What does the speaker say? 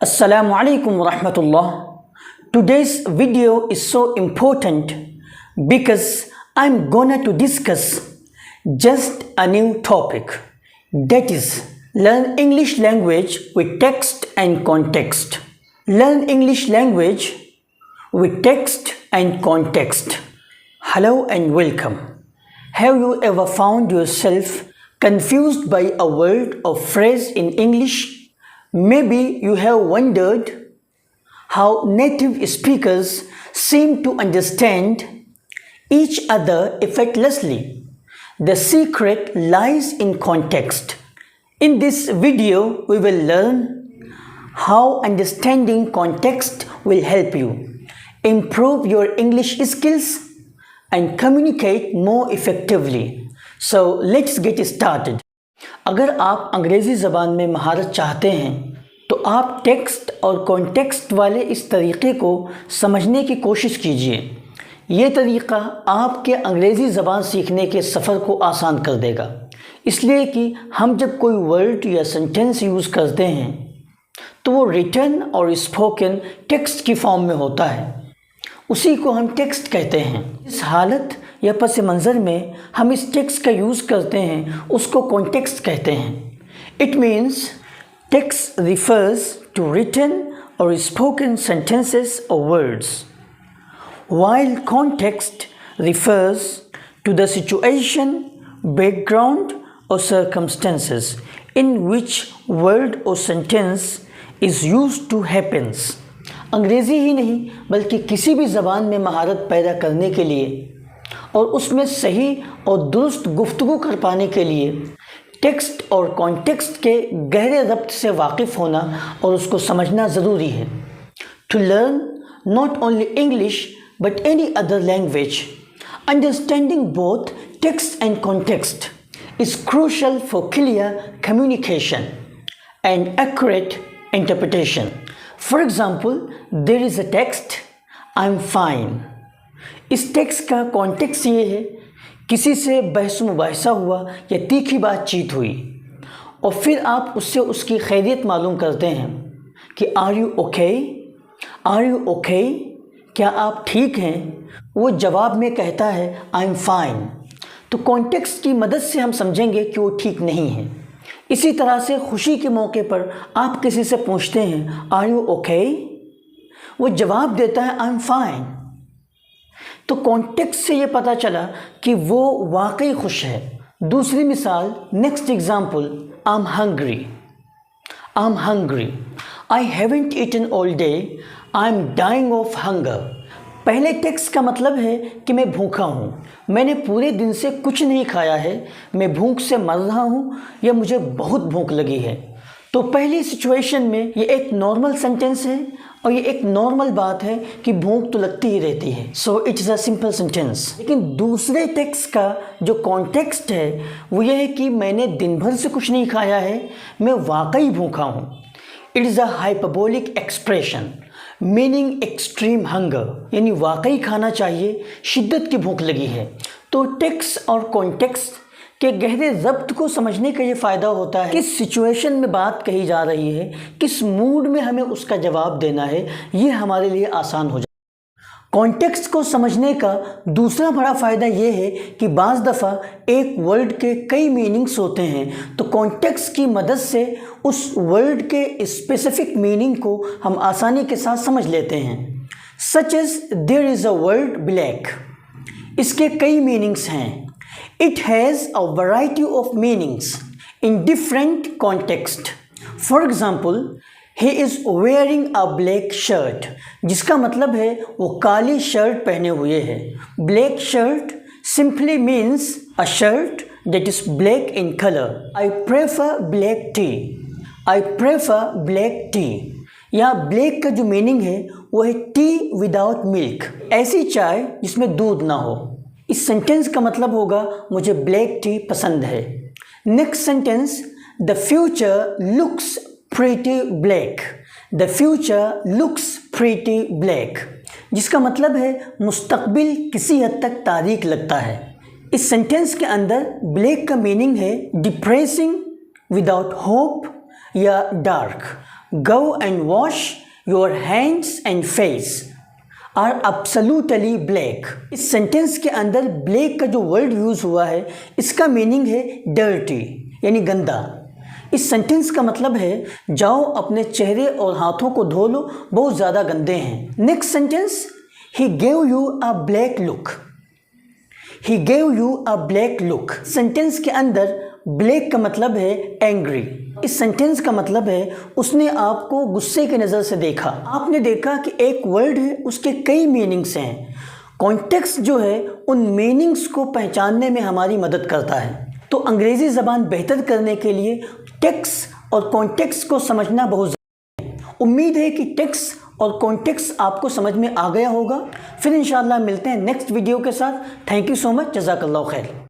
Assalamu alaikum wa rahmatullah. Today's video is so important because I'm gonna to discuss just a new topic, that is learn English language with text and context. Learn English language with text and context. Hello and welcome. Have you ever found yourself confused by a word or phrase in English? Maybe you have wondered how native speakers seem to understand each other effortlessly. The secret lies in context. In this video, we will learn how understanding context will help you improve your English skills and communicate more effectively. So let's get started. अगर आप अंग्रेज़ी ज़बान में महारत चाहते हैं तो आप टेक्स्ट और कॉन्टेक्स्ट वाले इस तरीक़े को समझने की कोशिश कीजिए। ये तरीक़ा आपके अंग्रेज़ी ज़बान सीखने के सफ़र को आसान कर देगा, इसलिए कि हम जब कोई वर्ड या सेंटेंस यूज़ करते हैं तो वो रिटन और स्पोकन टेक्स्ट की फॉर्म में होता है, उसी को हम टेक्स्ट कहते हैं। इस हालत या पस मंज़र में हम इस टेक्स्ट का यूज़ करते हैं, उसको कॉन्टेक्स्ट कहते हैं। It means text refers to written और स्पोकन सेंटेंसेस और words, while context refers to the situation, background or circumstances in which word or sentence is used to happens. अंग्रेज़ी ही नहीं बल्कि किसी भी ज़बान में महारत पैदा करने के लिए और उसमें सही और दुरुस्त गुफ्तगू कर पाने के लिए टेक्स्ट और कॉन्टेक्स्ट के गहरे रब्त से वाकिफ़ होना और उसको समझना ज़रूरी है। To learn not only English but any other language, understanding both text and context is crucial for clear communication and accurate interpretation. For example, there is a text, I'm fine. इस टेक्स्ट का context ये है, किसी से बहस मुबाहिसा हुआ या तीखी बातचीत हुई और फिर आप उससे उसकी खैरियत मालूम करते हैं कि are you okay, are you okay, क्या आप ठीक हैं? वो जवाब में कहता है आई एम फाइन। तो कॉन्टेक्स्ट की मदद से हम समझेंगे कि वो ठीक नहीं है। इसी तरह से खुशी के मौके पर आप किसी से पूछते हैं आर यू ओके, वो जवाब देता है आई एम फाइन। तो कॉन्टेक्स्ट से ये पता चला कि वो वाकई खुश है। दूसरी मिसाल, next example, I am hungry, I am hungry, I haven't eaten all day, I am dying of hunger. पहले टेक्स्ट का मतलब है कि मैं भूखा हूँ, मैंने पूरे दिन से कुछ नहीं खाया है, मैं भूख से मर रहा हूँ या मुझे बहुत भूख लगी है। तो पहली सिचुएशन में ये एक नॉर्मल सेंटेंस है और ये एक नॉर्मल बात है कि भूख तो लगती ही रहती है, so it is a simple sentence. लेकिन दूसरे टेक्स्ट का जो कॉन्टेक्स्ट है वो ये है कि मैंने दिन भर से कुछ नहीं खाया है, मैं वाकई भूखा हूँ। It is a hyperbolic expression meaning extreme hunger, यानी वाकई खाना चाहिए, शिद्दत की भूख लगी है। तो टेक्स्ट और कॉन्टेक्स्ट के गहरे ज़ब्त को समझने का ये फ़ायदा होता है, किस सिचुएशन में बात कही जा रही है, किस मूड में हमें उसका जवाब देना है, ये हमारे लिए आसान हो जाए। कॉन्टेक्स्ट को समझने का दूसरा बड़ा फ़ायदा ये है कि बाज़ दफ़ा एक वर्ड के कई मीनिंग्स होते हैं, तो कॉन्टेक्स्ट की मदद से उस वर्ड के स्पेसिफिक मीनिंग को हम आसानी के साथ समझ लेते हैं। Such as there is a word black, इसके कई मीनिंग्स हैं। It has a variety of meanings in different context. For example, he is wearing a black shirt, जिसका मतलब है वो काली शर्ट पहने हुए है। Black shirt simply means a shirt that is black in colour. I prefer black tea, I prefer black tea. यहाँ black का जो मीनिंग है वो है टी विदाउट मिल्क, ऐसी चाय जिसमें दूध ना हो। इस सेंटेंस का मतलब होगा मुझे ब्लैक टी पसंद है। Next sentence, the future looks pretty black, the future looks pretty black, जिसका मतलब है मुस्तकबिल किसी हद तक तारीक लगता है। इस सेंटेंस के अंदर ब्लैक का मीनिंग है डिप्रेसिंग, विदाउट होप या dark. go and wash your hands and face are absolutely black. इस सेंटेंस के अंदर black का जो वर्ड यूज़ हुआ है इसका मीनिंग है dirty यानी गंदा। इस सेंटेंस का मतलब है जाओ अपने चेहरे और हाथों को धो लो, बहुत ज़्यादा गंदे हैं। Next sentence, he gave you a black look. He gave you a black look. Sentence के अंदर ब्लैक का मतलब है एंग्री। इस सेंटेंस का मतलब है उसने आपको गुस्से की नज़र से देखा। आपने देखा कि एक वर्ड है उसके कई मीनिंग्स हैं। कॉन्टेक्स्ट जो है उन मीनिंग्स को पहचानने में हमारी मदद करता है। तो अंग्रेज़ी ज़बान बेहतर करने के लिए टेक्स्ट और कॉन्टेक्स्ट को समझना बहुत ज़रूरी है। उम्मीद है कि टेक्स्ट और कॉन्टेक्स्ट आपको समझ में आ गया होगा। फिर इंशाअल्लाह मिलते हैं नेक्स्ट वीडियो के साथ। थैंक यू सो मच, जज़ाकल्लाह खैर।